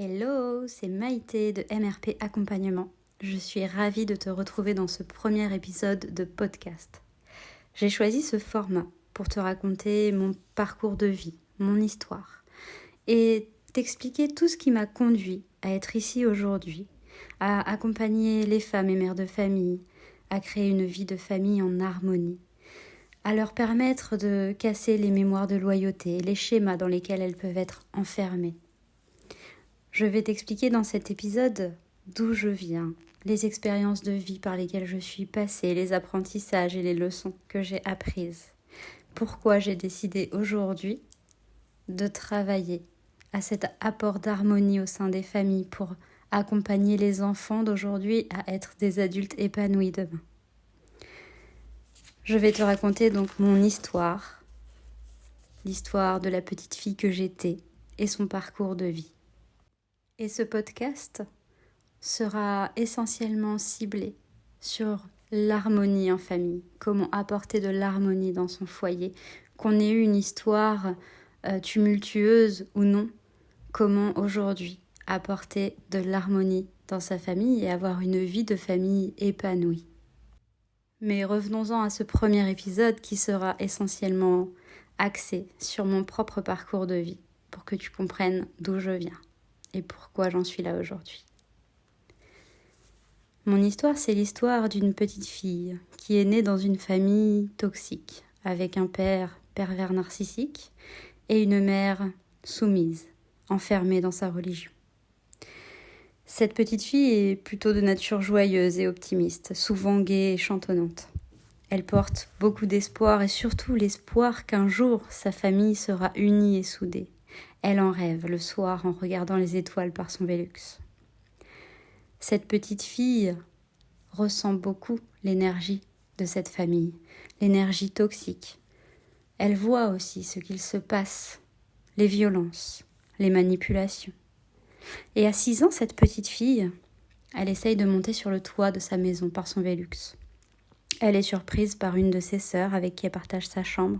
Hello, c'est Maïté de MRP Accompagnement. Je suis ravie de te retrouver dans ce premier épisode de podcast. J'ai choisi ce format pour te raconter mon parcours de vie, mon histoire, et t'expliquer tout ce qui m'a conduit à être ici aujourd'hui, à accompagner les femmes et mères de famille, à créer une vie de famille en harmonie, à leur permettre de casser les mémoires de loyauté, les schémas dans lesquels elles peuvent être enfermées. Je vais t'expliquer dans cet épisode d'où je viens, les expériences de vie par lesquelles je suis passée, les apprentissages et les leçons que j'ai apprises. Pourquoi j'ai décidé aujourd'hui de travailler à cet apport d'harmonie au sein des familles pour accompagner les enfants d'aujourd'hui à être des adultes épanouis demain. Je vais te raconter donc mon histoire, l'histoire de la petite fille que j'étais et son parcours de vie. Et ce podcast sera essentiellement ciblé sur l'harmonie en famille, comment apporter de l'harmonie dans son foyer, qu'on ait eu une histoire tumultueuse ou non, comment aujourd'hui apporter de l'harmonie dans sa famille et avoir une vie de famille épanouie. Mais revenons-en à ce premier épisode qui sera essentiellement axé sur mon propre parcours de vie, pour que tu comprennes d'où je viens et pourquoi j'en suis là aujourd'hui. Mon histoire, c'est l'histoire d'une petite fille qui est née dans une famille toxique, avec un père pervers narcissique et une mère soumise, enfermée dans sa religion. Cette petite fille est plutôt de nature joyeuse et optimiste, souvent gaie et chantonnante. Elle porte beaucoup d'espoir et surtout l'espoir qu'un jour sa famille sera unie et soudée. Elle en rêve le soir en regardant les étoiles par son Velux. Cette petite fille ressent beaucoup l'énergie de cette famille, l'énergie toxique. Elle voit aussi ce qu'il se passe, les violences, les manipulations. Et à 6 ans, cette petite fille, elle essaye de monter sur le toit de sa maison par son Velux. Elle est surprise par une de ses sœurs avec qui elle partage sa chambre.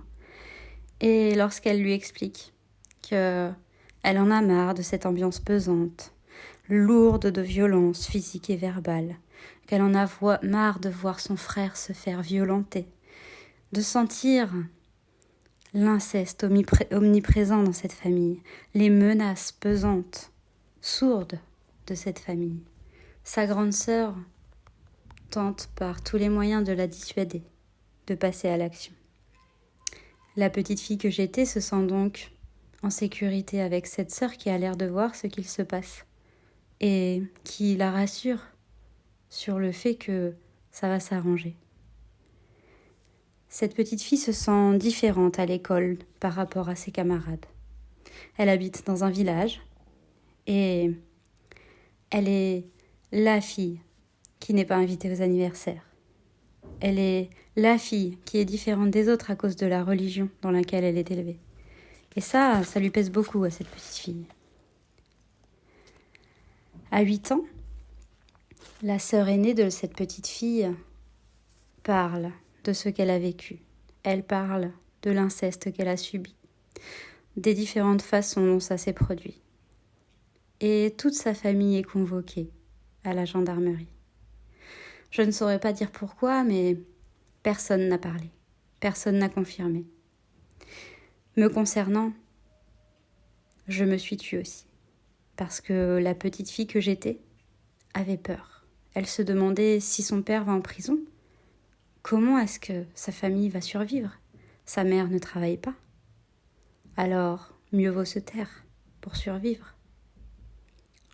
Et lorsqu'elle lui explique qu'elle en a marre de cette ambiance pesante, lourde de violence physique et verbale, qu'elle en a marre de voir son frère se faire violenter, de sentir l'inceste omniprésent dans cette famille, les menaces pesantes, sourdes de cette famille. Sa grande sœur tente par tous les moyens de la dissuader, de passer à l'action. La petite fille que j'étais se sent donc en sécurité avec cette sœur qui a l'air de voir ce qu'il se passe et qui la rassure sur le fait que ça va s'arranger. Cette petite fille se sent différente à l'école par rapport à ses camarades. Elle habite dans un village et elle est la fille qui n'est pas invitée aux anniversaires. Elle est la fille qui est différente des autres à cause de la religion dans laquelle elle est élevée. Et ça lui pèse beaucoup à cette petite fille. À 8 ans, la sœur aînée de cette petite fille parle de ce qu'elle a vécu. Elle parle de l'inceste qu'elle a subi, des différentes façons dont ça s'est produit. Et toute sa famille est convoquée à la gendarmerie. Je ne saurais pas dire pourquoi, mais personne n'a parlé, personne n'a confirmé. Me concernant, je me suis tue aussi, parce que la petite fille que j'étais avait peur. Elle se demandait si son père va en prison, comment est-ce que sa famille va survivre? Sa mère ne travaille pas. Alors, mieux vaut se taire pour survivre.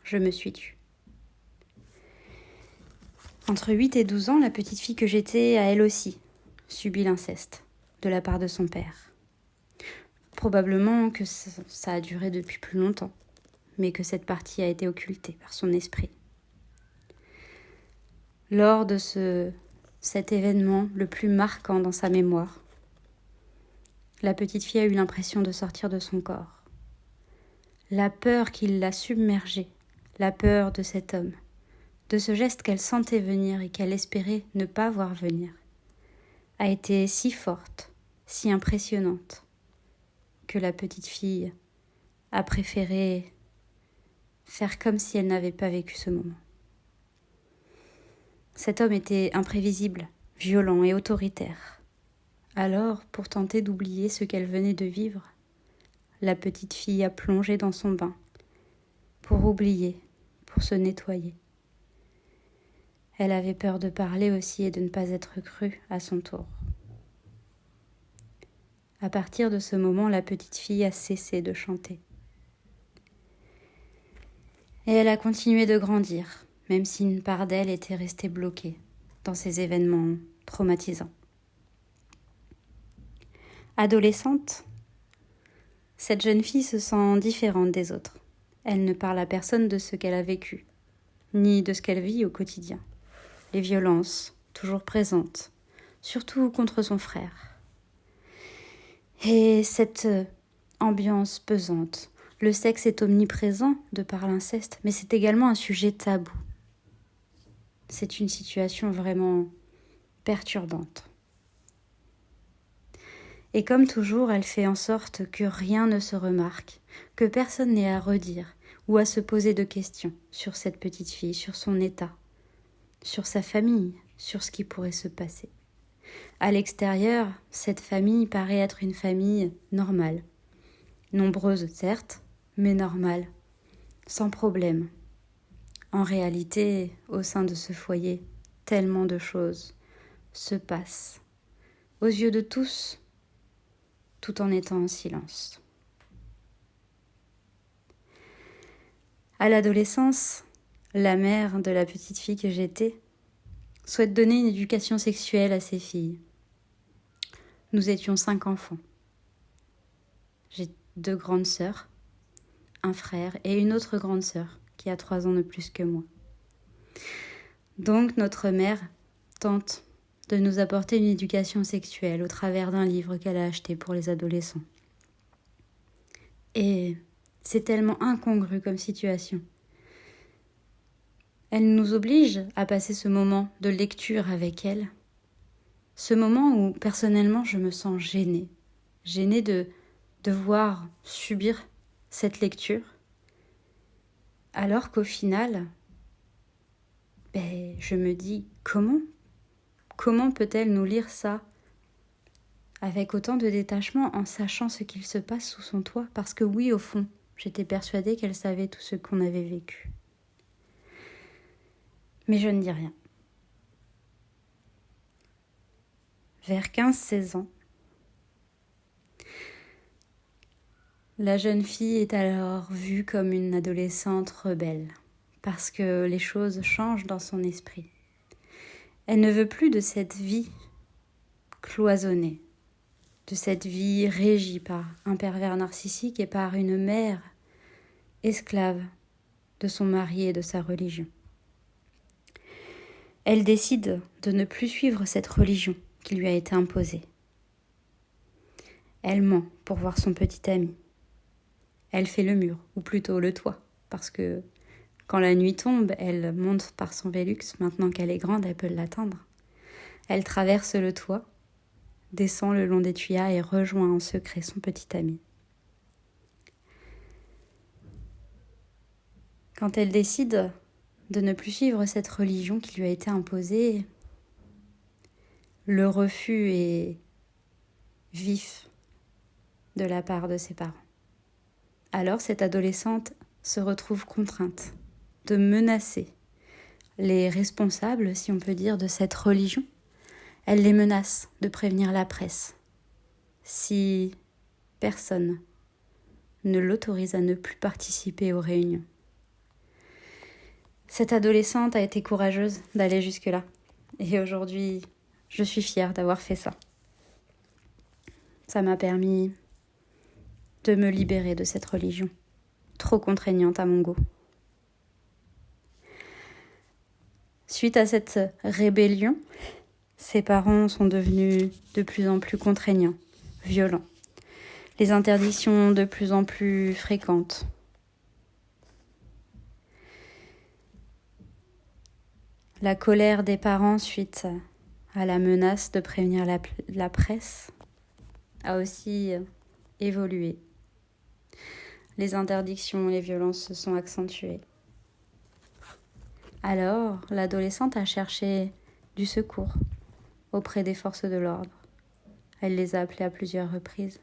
Je me suis tue. Entre 8 et 12 ans, la petite fille que j'étais a elle aussi subi l'inceste de la part de son père. Probablement que ça a duré depuis plus longtemps, mais que cette partie a été occultée par son esprit. Lors de cet événement le plus marquant dans sa mémoire, la petite fille a eu l'impression de sortir de son corps. La peur qui l'a submergée, la peur de cet homme, de ce geste qu'elle sentait venir et qu'elle espérait ne pas voir venir, a été si forte, si impressionnante, que la petite fille a préféré faire comme si elle n'avait pas vécu ce moment. Cet homme était imprévisible, violent et autoritaire. Alors, pour tenter d'oublier ce qu'elle venait de vivre, la petite fille a plongé dans son bain, pour oublier, pour se nettoyer. Elle avait peur de parler aussi et de ne pas être crue à son tour. À partir de ce moment, la petite fille a cessé de chanter. Et elle a continué de grandir, même si une part d'elle était restée bloquée dans ces événements traumatisants. Adolescente, cette jeune fille se sent différente des autres. Elle ne parle à personne de ce qu'elle a vécu, ni de ce qu'elle vit au quotidien. Les violences, toujours présentes, surtout contre son frère. Et cette ambiance pesante. Le sexe est omniprésent de par l'inceste, mais c'est également un sujet tabou. C'est une situation vraiment perturbante. Et comme toujours, elle fait en sorte que rien ne se remarque, que personne n'ait à redire ou à se poser de questions sur cette petite fille, sur son état, sur sa famille, sur ce qui pourrait se passer. À l'extérieur, cette famille paraît être une famille normale. Nombreuse, certes, mais normale, sans problème. En réalité, au sein de ce foyer, tellement de choses se passent, aux yeux de tous, tout en étant en silence. À l'adolescence, la mère de la petite fille que j'étais souhaite donner une éducation sexuelle à ses filles. Nous étions 5 enfants. J'ai 2 grandes sœurs, un frère et une autre grande sœur qui a 3 ans de plus que moi. Donc notre mère tente de nous apporter une éducation sexuelle au travers d'un livre qu'elle a acheté pour les adolescents. Et c'est tellement incongru comme situation. Elle nous oblige à passer ce moment de lecture avec elle, ce moment où personnellement je me sens gênée de devoir subir cette lecture, alors qu'au final, je me dis comment peut-elle nous lire ça avec autant de détachement en sachant ce qu'il se passe sous son toit? Parce que oui, au fond, j'étais persuadée qu'elle savait tout ce qu'on avait vécu. Mais je ne dis rien. Vers 15-16 ans, la jeune fille est alors vue comme une adolescente rebelle, parce que les choses changent dans son esprit. Elle ne veut plus de cette vie cloisonnée, de cette vie régie par un pervers narcissique et par une mère esclave de son mari et de sa religion. Elle décide de ne plus suivre cette religion qui lui a été imposée. Elle ment pour voir son petit ami. Elle fait le mur, ou plutôt le toit, parce que quand la nuit tombe, elle monte par son Vélux. Maintenant qu'elle est grande, elle peut l'atteindre. Elle traverse le toit, descend le long des tuyas et rejoint en secret son petit ami. Quand elle décide de ne plus suivre cette religion qui lui a été imposée, le refus est vif de la part de ses parents. Alors cette adolescente se retrouve contrainte de menacer les responsables, si on peut dire, de cette religion. Elle les menace de prévenir la presse si personne ne l'autorise à ne plus participer aux réunions. Cette adolescente a été courageuse d'aller jusque-là. Et aujourd'hui, je suis fière d'avoir fait ça. Ça m'a permis de me libérer de cette religion, trop contraignante à mon goût. Suite à cette rébellion, ses parents sont devenus de plus en plus contraignants, violents. Les interdictions de plus en plus fréquentes. La colère des parents suite à la menace de prévenir la presse a aussi évolué. les interdictions et les violences se sont accentuées. Alors, l'adolescente a cherché du secours auprès des forces de l'ordre. Elle les a appelés à plusieurs reprises.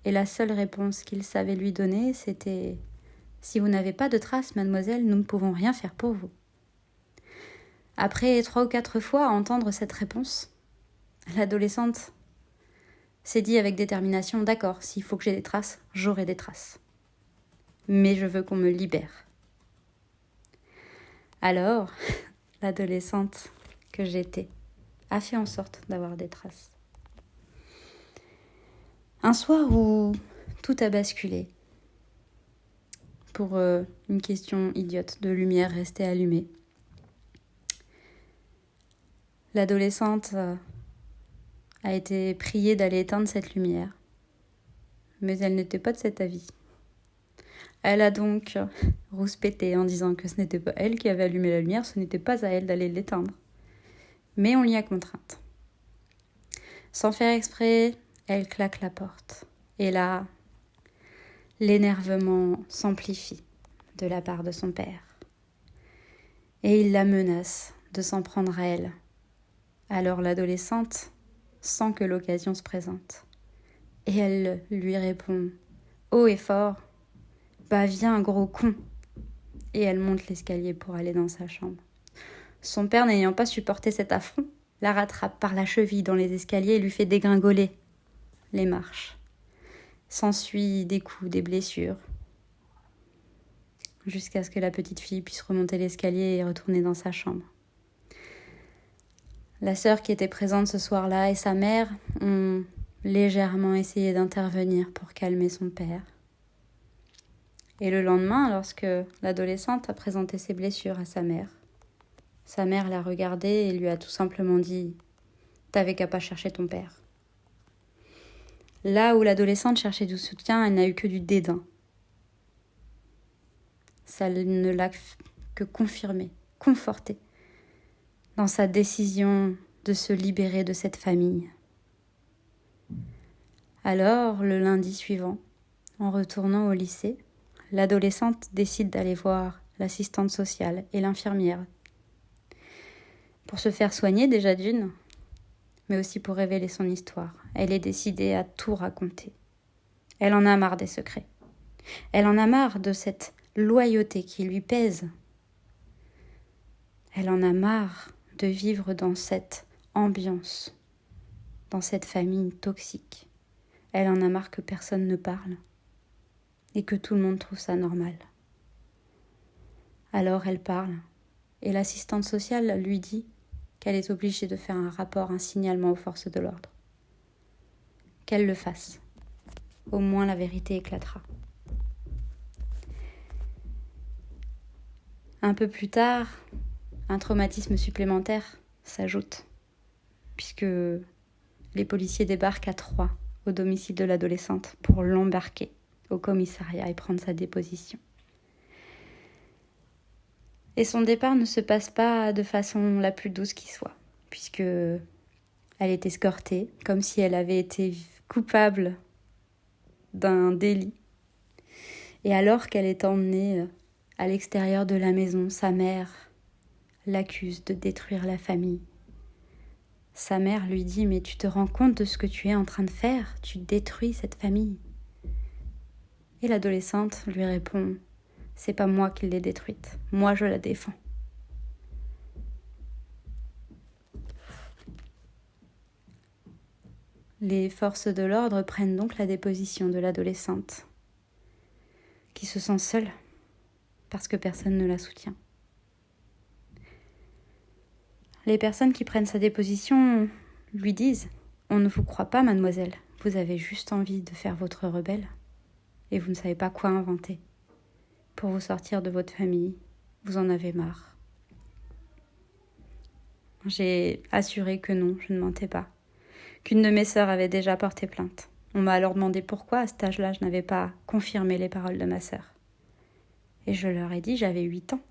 Et la seule réponse qu'ils savaient lui donner, c'était « Si vous n'avez pas de traces, mademoiselle, nous ne pouvons rien faire pour vous. » Après 3 ou 4 fois à entendre cette réponse, l'adolescente s'est dit avec détermination « D'accord, s'il faut que j'ai des traces, j'aurai des traces. Mais je veux qu'on me libère. » Alors, l'adolescente que j'étais a fait en sorte d'avoir des traces. Un soir où tout a basculé, pour une question idiote de lumière restée allumée, l'adolescente a été priée d'aller éteindre cette lumière, mais elle n'était pas de cet avis. Elle a donc rouspété en disant que ce n'était pas elle qui avait allumé la lumière, ce n'était pas à elle d'aller l'éteindre. Mais on l'y a contrainte. Sans faire exprès, elle claque la porte. Et là, l'énervement s'amplifie de la part de son père. Et il la menace de s'en prendre à elle. Alors l'adolescente sent que l'occasion se présente. Et elle lui répond haut et fort « Bah viens, gros con !» Et elle monte l'escalier pour aller dans sa chambre. Son père, n'ayant pas supporté cet affront, la rattrape par la cheville dans les escaliers et lui fait dégringoler les marches. S'ensuit des coups, des blessures, jusqu'à ce que la petite fille puisse remonter l'escalier et retourner dans sa chambre. La sœur qui était présente ce soir-là et sa mère ont légèrement essayé d'intervenir pour calmer son père. Et le lendemain, lorsque l'adolescente a présenté ses blessures à sa mère l'a regardée et lui a tout simplement dit « T'avais qu'à pas chercher ton père ». Là où l'adolescente cherchait du soutien, elle n'a eu que du dédain. Ça ne l'a que confirmé, conforté dans sa décision de se libérer de cette famille. Alors, le lundi suivant, en retournant au lycée, l'adolescente décide d'aller voir l'assistante sociale et l'infirmière pour se faire soigner déjà d'une, mais aussi pour révéler son histoire. Elle est décidée à tout raconter. Elle en a marre des secrets. Elle en a marre de cette loyauté qui lui pèse. Elle en a marre de vivre dans cette ambiance, dans cette famille toxique. Elle en a marre que personne ne parle et que tout le monde trouve ça normal. Alors elle parle et l'assistante sociale lui dit qu'elle est obligée de faire un rapport, un signalement aux forces de l'ordre. Qu'elle le fasse. Au moins la vérité éclatera. Un peu plus tard, un traumatisme supplémentaire s'ajoute, puisque les policiers débarquent à 3 au domicile de l'adolescente pour l'embarquer au commissariat et prendre sa déposition. Et son départ ne se passe pas de façon la plus douce qui soit, puisque elle est escortée, comme si elle avait été coupable d'un délit. Et alors qu'elle est emmenée à l'extérieur de la maison, sa mère l'accuse de détruire la famille. Sa mère lui dit « Mais tu te rends compte de ce que tu es en train de faire? Tu détruis cette famille. » Et l'adolescente lui répond « C'est pas moi qui l'ai détruite, moi je la défends. » Les forces de l'ordre prennent donc la déposition de l'adolescente, qui se sent seule parce que personne ne la soutient. Les personnes qui prennent sa déposition lui disent « On ne vous croit pas, mademoiselle, vous avez juste envie de faire votre rebelle et vous ne savez pas quoi inventer. Pour vous sortir de votre famille, vous en avez marre. » J'ai assuré que non, je ne mentais pas, qu'une de mes sœurs avait déjà porté plainte. On m'a alors demandé pourquoi à cet âge-là je n'avais pas confirmé les paroles de ma sœur. Et je leur ai dit, j'avais 8 ans.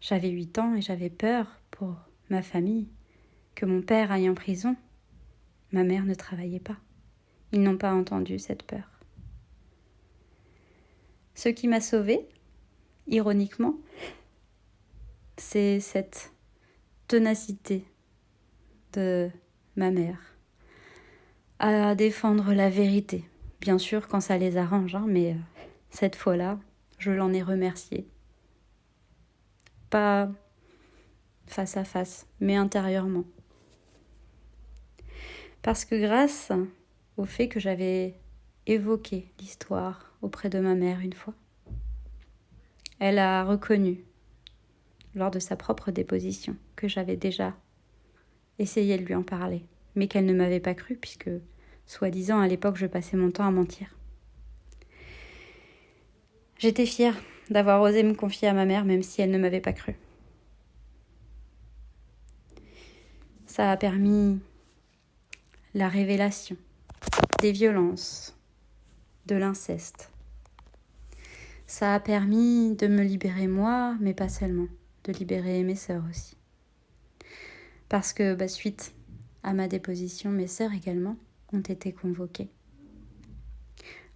J'avais 8 ans et j'avais peur pour ma famille, que mon père aille en prison. Ma mère ne travaillait pas. Ils n'ont pas entendu cette peur. Ce qui m'a sauvée, ironiquement, c'est cette ténacité de ma mère à défendre la vérité. Bien sûr, quand ça les arrange, mais cette fois-là, je l'en ai remerciée. Pas face à face, mais intérieurement. Parce que grâce au fait que j'avais évoqué l'histoire auprès de ma mère une fois, elle a reconnu, lors de sa propre déposition, que j'avais déjà essayé de lui en parler, mais qu'elle ne m'avait pas cru puisque, soi-disant, à l'époque, je passais mon temps à mentir. J'étais fière d'avoir osé me confier à ma mère, même si elle ne m'avait pas cru. Ça a permis la révélation des violences, de l'inceste. Ça a permis de me libérer moi, mais pas seulement, de libérer mes sœurs aussi. Parce que suite à ma déposition, mes sœurs également ont été convoquées.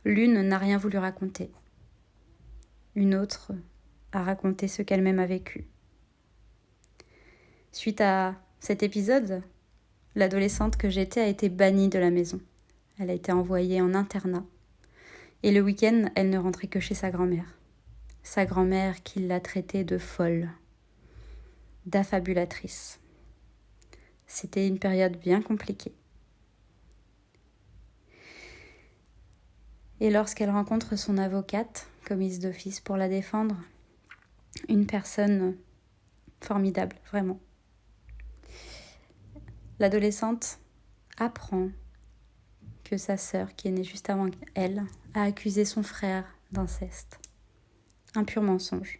L'une n'a rien voulu raconter. Une autre a raconté ce qu'elle-même a vécu. Suite à cet épisode, l'adolescente que j'étais a été bannie de la maison. Elle a été envoyée en internat. Et le week-end, elle ne rentrait que chez sa grand-mère. Sa grand-mère qui l'a traitée de folle, d'affabulatrice. C'était une période bien compliquée. Et lorsqu'elle rencontre son avocate, commise d'office pour la défendre, une personne formidable, vraiment. L'adolescente apprend que sa sœur, qui est née juste avant elle, a accusé son frère d'inceste. Un pur mensonge.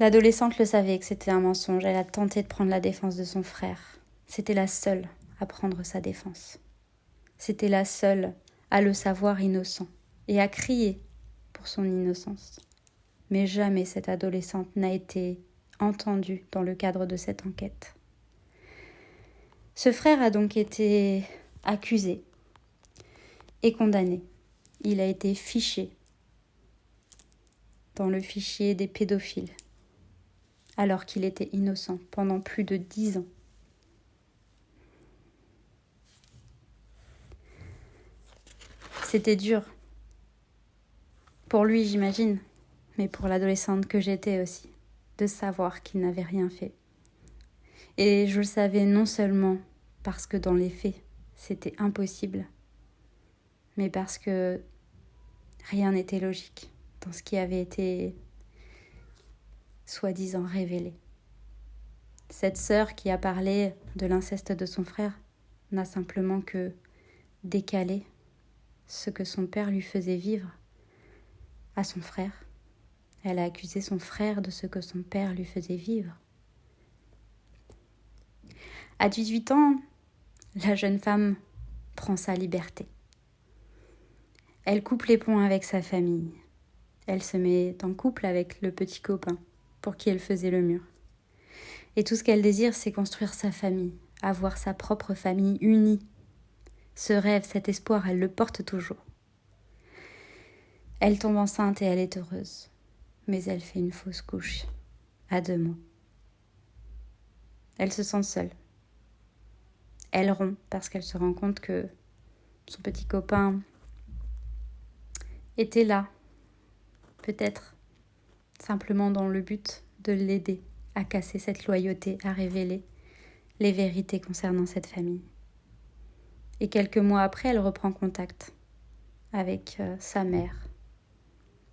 L'adolescente le savait que c'était un mensonge. Elle a tenté de prendre la défense de son frère. C'était la seule à prendre sa défense. C'était la seule à le savoir innocent et à crier pour son innocence. Mais jamais cette adolescente n'a été entendue dans le cadre de cette enquête. Ce frère a donc été accusé et condamné. Il a été fiché dans le fichier des pédophiles, alors qu'il était innocent pendant plus de 10 ans. C'était dur. Pour lui, j'imagine, mais pour l'adolescente que j'étais aussi, de savoir qu'il n'avait rien fait. Et je le savais non seulement parce que dans les faits, c'était impossible, mais parce que rien n'était logique dans ce qui avait été soi-disant révélé. Cette sœur qui a parlé de l'inceste de son frère n'a simplement que décalé ce que son père lui faisait vivre à son frère. Elle a accusé son frère de ce que son père lui faisait vivre. À 18 ans, la jeune femme prend sa liberté. Elle coupe les ponts avec sa famille. Elle se met en couple avec le petit copain pour qui elle faisait le mur. Et tout ce qu'elle désire, c'est construire sa famille, avoir sa propre famille unie. Ce rêve, cet espoir, elle le porte toujours. Elle tombe enceinte et elle est heureuse. Mais elle fait une fausse couche à 2 mois. Elle se sent seule. Elle rompt parce qu'elle se rend compte que son petit copain était là, peut-être simplement dans le but de l'aider à casser cette loyauté, à révéler les vérités concernant cette famille. Et quelques mois après, elle reprend contact avec sa mère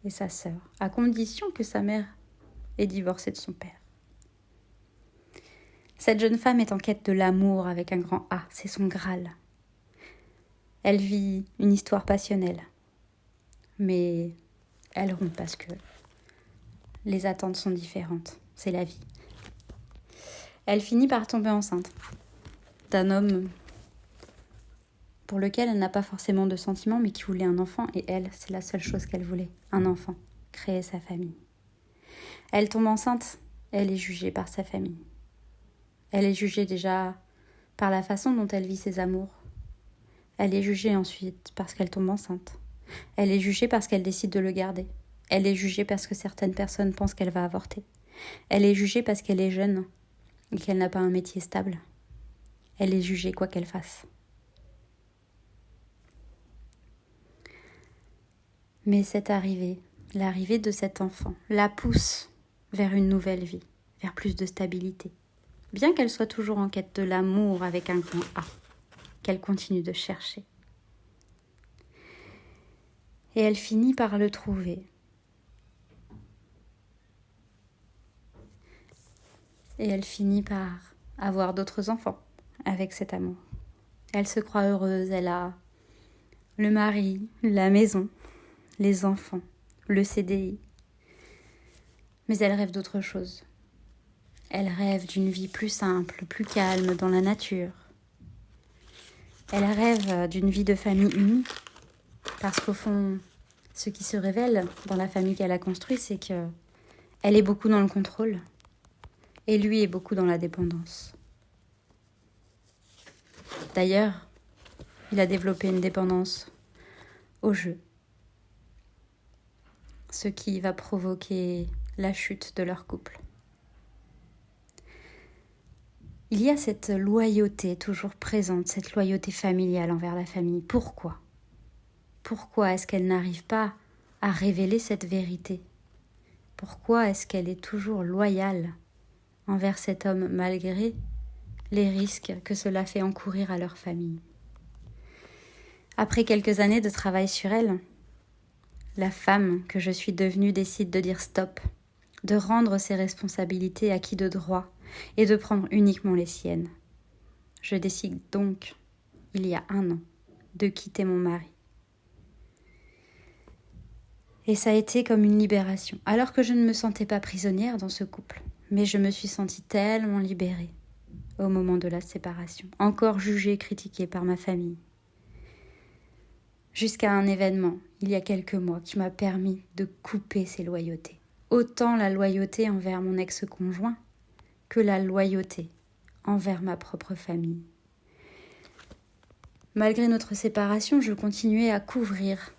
et sa sœur, à condition que sa mère ait divorcé de son père. Cette jeune femme est en quête de l'amour avec un grand A, c'est son Graal. Elle vit une histoire passionnelle, mais elle rompt parce que les attentes sont différentes, c'est la vie. Elle finit par tomber enceinte d'un homme pour lequel elle n'a pas forcément de sentiments, mais qui voulait un enfant, et elle, c'est la seule chose qu'elle voulait, un enfant, créer sa famille. Elle tombe enceinte, elle est jugée par sa famille. Elle est jugée déjà par la façon dont elle vit ses amours. Elle est jugée ensuite parce qu'elle tombe enceinte. Elle est jugée parce qu'elle décide de le garder. Elle est jugée parce que certaines personnes pensent qu'elle va avorter. Elle est jugée parce qu'elle est jeune et qu'elle n'a pas un métier stable. Elle est jugée quoi qu'elle fasse. Mais cette arrivée, l'arrivée de cet enfant, la pousse vers une nouvelle vie, vers plus de stabilité. Bien qu'elle soit toujours en quête de l'amour avec un grand A, qu'elle continue de chercher. Et elle finit par le trouver. Et elle finit par avoir d'autres enfants avec cet amour. Elle se croit heureuse, elle a le mari, la maison, les enfants, le CDI. Mais elle rêve d'autre chose. Elle rêve d'une vie plus simple, plus calme dans la nature. Elle rêve d'une vie de famille unie. Parce qu'au fond, ce qui se révèle dans la famille qu'elle a construite, c'est qu'elle est beaucoup dans le contrôle. Et lui est beaucoup dans la dépendance. D'ailleurs, il a développé une dépendance au jeu. Ce qui va provoquer la chute de leur couple. Il y a cette loyauté toujours présente, cette loyauté familiale envers la famille. Pourquoi ? Pourquoi est-ce qu'elle n'arrive pas à révéler cette vérité ? Pourquoi est-ce qu'elle est toujours loyale envers cet homme malgré les risques que cela fait encourir à leur famille ? Après quelques années de travail sur elle, la femme que je suis devenue décide de dire stop, de rendre ses responsabilités acquis de droit et de prendre uniquement les siennes. Je décide donc, il y a 1 an, de quitter mon mari. Et ça a été comme une libération, alors que je ne me sentais pas prisonnière dans ce couple. Mais je me suis sentie tellement libérée au moment de la séparation, encore jugée et critiquée par ma famille. Jusqu'à un événement, il y a quelques mois, qui m'a permis de couper ces loyautés. Autant la loyauté envers mon ex-conjoint que la loyauté envers ma propre famille. Malgré notre séparation, je continuais à couvrir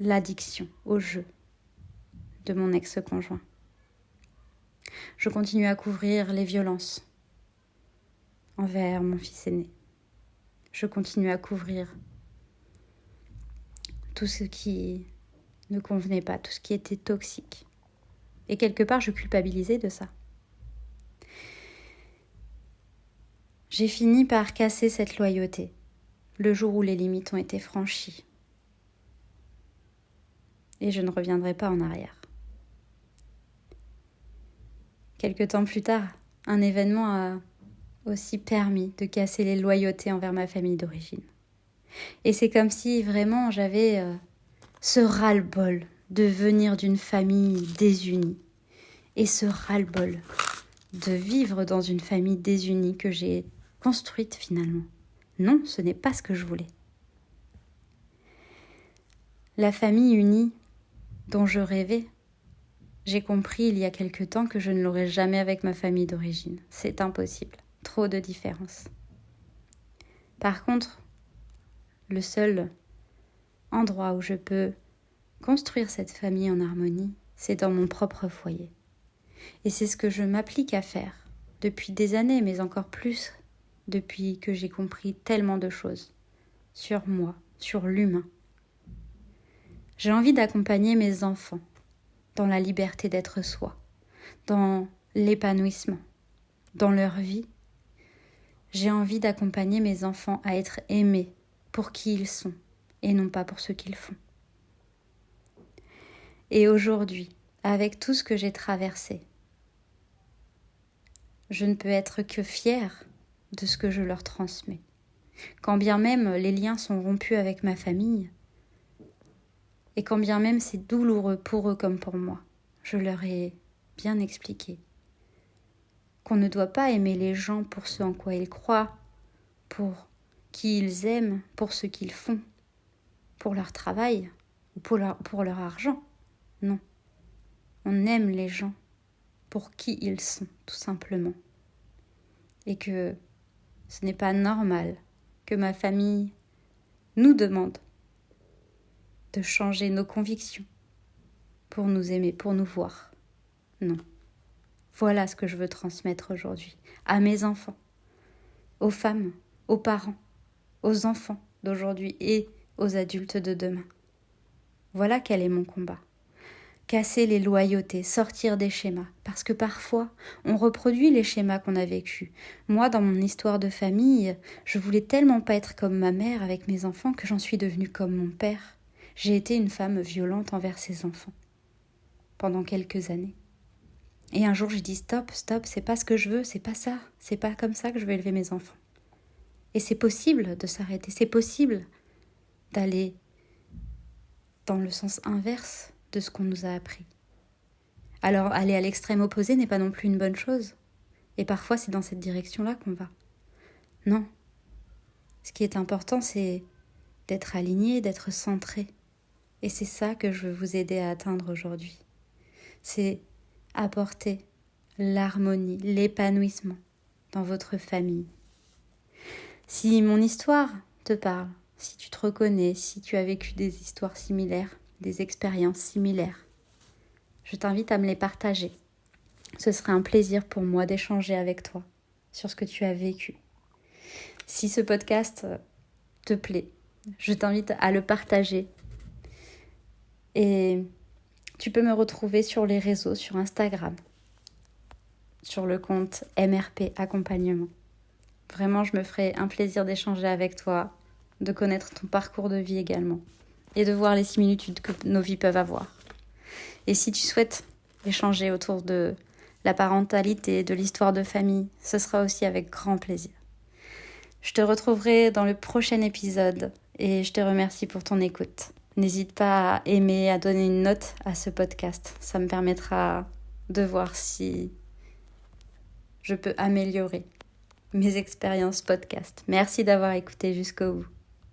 l'addiction au jeu de mon ex-conjoint. Je continuais à couvrir les violences envers mon fils aîné. Je continuais à couvrir tout ce qui ne convenait pas, tout ce qui était toxique. Et quelque part, je culpabilisais de ça. J'ai fini par casser cette loyauté, le jour où les limites ont été franchies. Et je ne reviendrai pas en arrière. Quelque temps plus tard, un événement a aussi permis de casser les loyautés envers ma famille d'origine. Et c'est comme si vraiment j'avais ce ras-le-bol de venir d'une famille désunie et ce ras-le-bol de vivre dans une famille désunie que j'ai construite finalement. Non, ce n'est pas ce que je voulais. La famille unie dont je rêvais, j'ai compris il y a quelque temps que je ne l'aurai jamais avec ma famille d'origine. C'est impossible, trop de différences. Par contre, le seul endroit où je peux construire cette famille en harmonie, c'est dans mon propre foyer. Et c'est ce que je m'applique à faire depuis des années, mais encore plus depuis que j'ai compris tellement de choses sur moi, sur l'humain. J'ai envie d'accompagner mes enfants dans la liberté d'être soi, dans l'épanouissement, dans leur vie. J'ai envie d'accompagner mes enfants à être aimés pour qui ils sont et non pas pour ce qu'ils font. Et aujourd'hui, avec tout ce que j'ai traversé, je ne peux être que fière de ce que je leur transmets. Quand bien même les liens sont rompus avec ma famille, et quand bien même c'est douloureux pour eux comme pour moi, je leur ai bien expliqué qu'on ne doit pas aimer les gens pour ce en quoi ils croient, pour qui ils aiment, pour ce qu'ils font, pour leur travail ou pour leur argent. Non, on aime les gens pour qui ils sont, tout simplement. Et que ce n'est pas normal que ma famille nous demande de changer nos convictions pour nous aimer, pour nous voir. Non. Voilà ce que je veux transmettre aujourd'hui à mes enfants, aux femmes, aux parents, aux enfants d'aujourd'hui et aux adultes de demain. Voilà quel est mon combat. Casser les loyautés, sortir des schémas. Parce que parfois, on reproduit les schémas qu'on a vécus. Moi, dans mon histoire de famille, je voulais tellement pas être comme ma mère avec mes enfants que j'en suis devenue comme mon père. J'ai été une femme violente envers ses enfants pendant quelques années. Et un jour, j'ai dit stop, c'est pas ce que je veux, c'est pas ça. C'est pas comme ça que je veux élever mes enfants. Et c'est possible de s'arrêter, c'est possible d'aller dans le sens inverse de ce qu'on nous a appris. Alors, aller à l'extrême opposé n'est pas non plus une bonne chose. Et parfois, c'est dans cette direction-là qu'on va. Non. Ce qui est important, c'est d'être aligné, d'être centré. Et c'est ça que je veux vous aider à atteindre aujourd'hui. C'est apporter l'harmonie, l'épanouissement dans votre famille. Si mon histoire te parle, si tu te reconnais, si tu as vécu des histoires similaires, des expériences similaires, je t'invite à me les partager. Ce serait un plaisir pour moi d'échanger avec toi sur ce que tu as vécu. Si ce podcast te plaît, je t'invite à le partager. Et tu peux me retrouver sur les réseaux, sur Instagram, sur le compte MRP Accompagnement. Vraiment, je me ferai un plaisir d'échanger avec toi, de connaître ton parcours de vie également, et de voir les similitudes que nos vies peuvent avoir. Et si tu souhaites échanger autour de la parentalité, de l'histoire de famille, ce sera aussi avec grand plaisir. Je te retrouverai dans le prochain épisode et je te remercie pour ton écoute. N'hésite pas à aimer, à donner une note à ce podcast. Ça me permettra de voir si je peux améliorer mes expériences podcast. Merci d'avoir écouté jusqu'au bout.